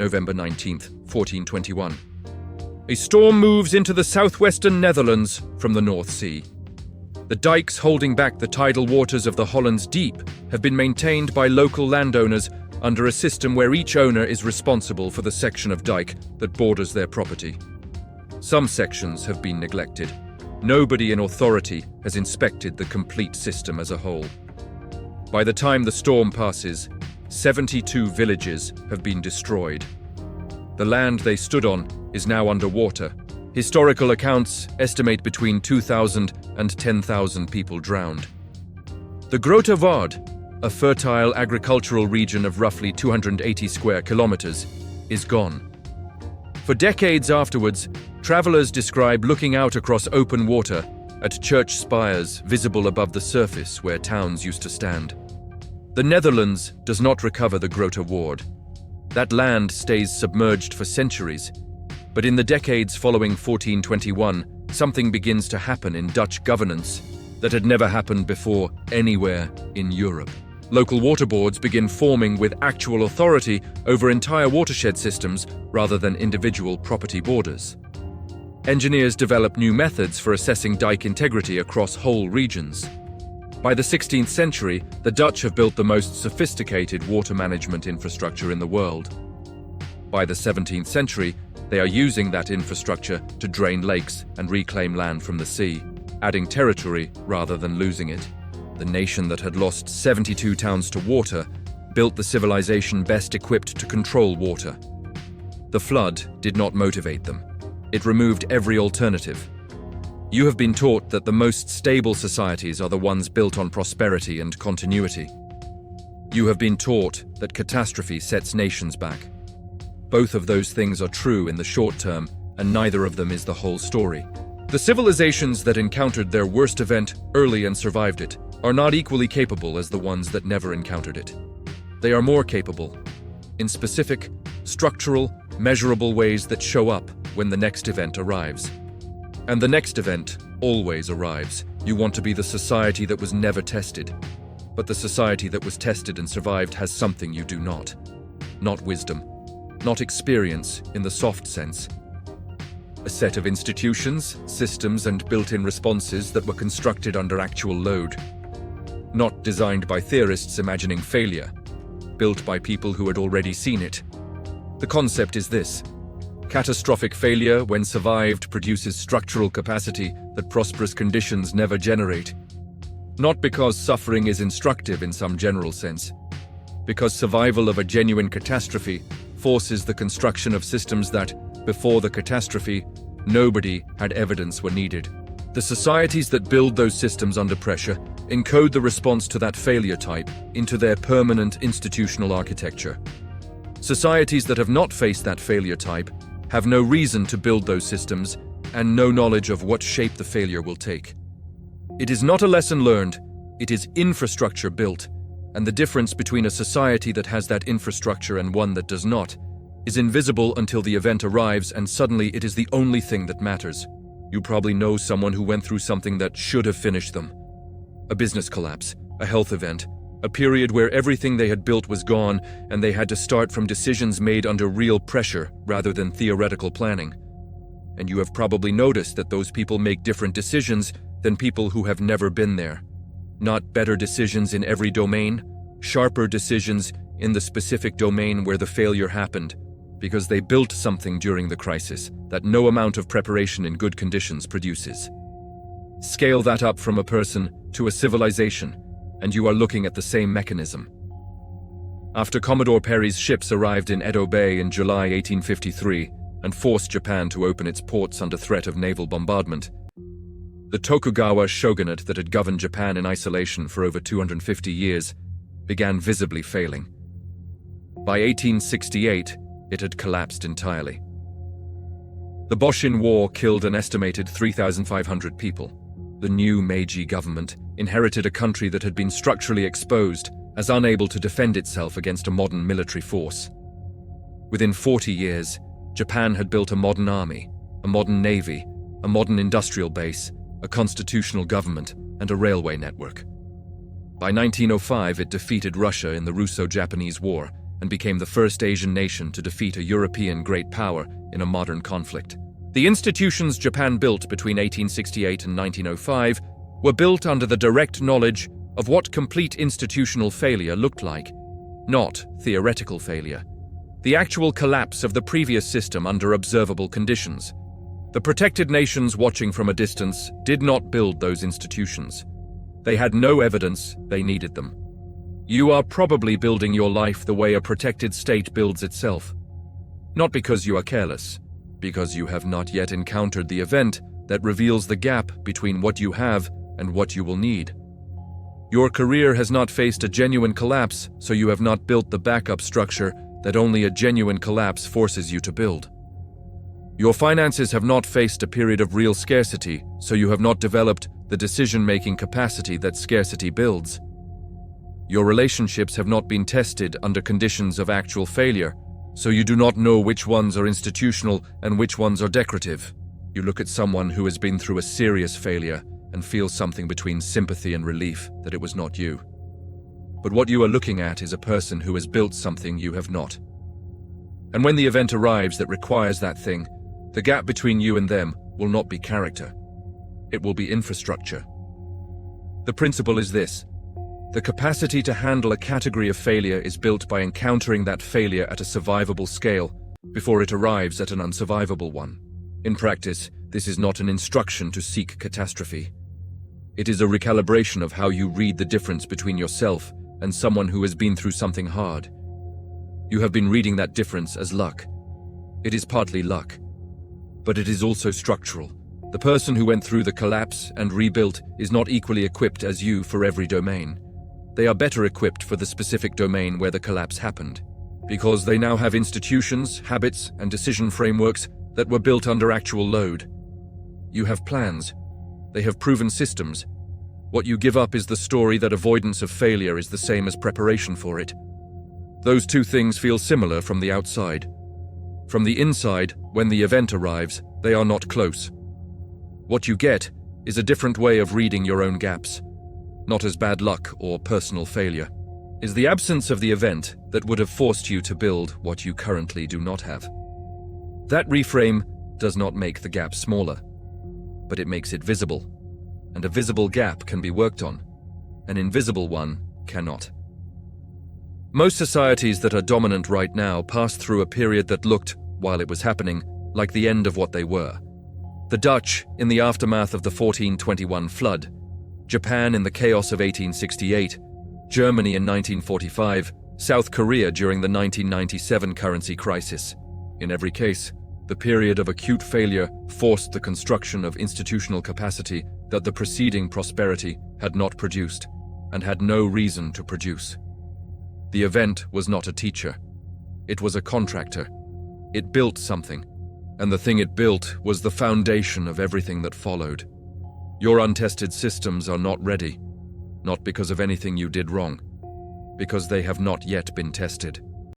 November 19, 1421. A storm moves into the southwestern Netherlands from the North Sea. The dikes holding back the tidal waters of the Hollands Deep have been maintained by local landowners under a system where each owner is responsible for the section of dike that borders their property. Some sections have been neglected. Nobody in authority has inspected the complete system as a whole. By the time the storm passes, 72 villages have been destroyed. The land they stood on is now underwater. Historical accounts estimate between 2,000 and 10,000 people drowned. The Grote Waard, a fertile agricultural region of roughly 280 square kilometers, is gone. For decades afterwards, travelers describe looking out across open water at church spires visible above the surface where towns used to stand. The Netherlands does not recover the Grote Waard. That land stays submerged for centuries. But in the decades following 1421, something begins to happen in Dutch governance that had never happened before anywhere in Europe. Local water boards begin forming with actual authority over entire watershed systems rather than individual property borders. Engineers develop new methods for assessing dike integrity across whole regions. By the 16th century, the Dutch have built the most sophisticated water management infrastructure in the world. By the 17th century, they are using that infrastructure to drain lakes and reclaim land from the sea, adding territory rather than losing it. The nation that had lost 72 towns to water built the civilization best equipped to control water. The flood did not motivate them. It removed every alternative. You have been taught that the most stable societies are the ones built on prosperity and continuity. You have been taught that catastrophe sets nations back. Both of those things are true in the short term, and neither of them is the whole story. The civilizations that encountered their worst event early and survived it are not equally capable as the ones that never encountered it. They are more capable, in specific, structural, measurable ways that show up when the next event arrives. And the next event always arrives. You want to be the society that was never tested. But the society that was tested and survived has something you do not. Not wisdom. Not experience in the soft sense. A set of institutions, systems, and built-in responses that were constructed under actual load. Not designed by theorists imagining failure. Built by people who had already seen it. The concept is this. Catastrophic failure, when survived, produces structural capacity that prosperous conditions never generate. Not because suffering is instructive in some general sense. Because survival of a genuine catastrophe forces the construction of systems that, before the catastrophe, nobody had evidence were needed. The societies that build those systems under pressure encode the response to that failure type into their permanent institutional architecture. Societies that have not faced that failure type have no reason to build those systems and no knowledge of what shape the failure will take. It is not a lesson learned, it is infrastructure built, and the difference between a society that has that infrastructure and one that does not is invisible until the event arrives, and suddenly it is the only thing that matters. You probably know someone who went through something that should have finished them. A business collapse, a health event, a period where everything they had built was gone and they had to start from decisions made under real pressure rather than theoretical planning. And you have probably noticed that those people make different decisions than people who have never been there. Not better decisions in every domain, sharper decisions in the specific domain where the failure happened, because they built something during the crisis that no amount of preparation in good conditions produces. Scale that up from a person to a civilization, and you are looking at the same mechanism. After Commodore Perry's ships arrived in Edo Bay in July 1853 and forced Japan to open its ports under threat of naval bombardment, the Tokugawa shogunate that had governed Japan in isolation for over 250 years began visibly failing. By 1868, it had collapsed entirely. The Boshin War killed an estimated 3,500 people. The new Meiji government inherited a country that had been structurally exposed as unable to defend itself against a modern military force. Within 40 years, Japan had built a modern army, a modern navy, a modern industrial base, a constitutional government, and a railway network. By 1905, it defeated Russia in the Russo-Japanese War and became the first Asian nation to defeat a European great power in a modern conflict. The institutions Japan built between 1868 and 1905 were built under the direct knowledge of what complete institutional failure looked like, not theoretical failure. The actual collapse of the previous system under observable conditions. The protected nations watching from a distance did not build those institutions. They had no evidence they needed them. You are probably building your life the way a protected state builds itself. Not because you are careless, because you have not yet encountered the event that reveals the gap between what you have and what you will need. Your career has not faced a genuine collapse, so you have not built the backup structure that only a genuine collapse forces you to build. Your finances have not faced a period of real scarcity, so you have not developed the decision-making capacity that scarcity builds. Your relationships have not been tested under conditions of actual failure, so you do not know which ones are institutional and which ones are decorative. You look at someone who has been through a serious failure and feel something between sympathy and relief that it was not you. But what you are looking at is a person who has built something you have not. And when the event arrives that requires that thing, the gap between you and them will not be character. It will be infrastructure. The principle is this: the capacity to handle a category of failure is built by encountering that failure at a survivable scale before it arrives at an unsurvivable one. In practice, this is not an instruction to seek catastrophe. It is a recalibration of how you read the difference between yourself and someone who has been through something hard. You have been reading that difference as luck. It is partly luck, but it is also structural. The person who went through the collapse and rebuilt is not equally equipped as you for every domain. They are better equipped for the specific domain where the collapse happened, because they now have institutions, habits, and decision frameworks that were built under actual load. You have plans. They have proven systems. What you give up is the story that avoidance of failure is the same as preparation for it. Those two things feel similar from the outside. From the inside, when the event arrives, they are not close. What you get is a different way of reading your own gaps, not as bad luck or personal failure. Is the absence of the event that would have forced you to build what you currently do not have. That reframe does not make the gap smaller, but it makes it visible. And a visible gap can be worked on. An invisible one cannot. Most societies that are dominant right now passed through a period that looked, while it was happening, like the end of what they were. The Dutch in the aftermath of the 1421 flood, Japan in the chaos of 1868, Germany in 1945, South Korea during the 1997 currency crisis. In every case, the period of acute failure forced the construction of institutional capacity that the preceding prosperity had not produced and had no reason to produce. The event was not a teacher. It was a contractor. It built something, and the thing it built was the foundation of everything that followed. Your untested systems are not ready, not because of anything you did wrong, because they have not yet been tested.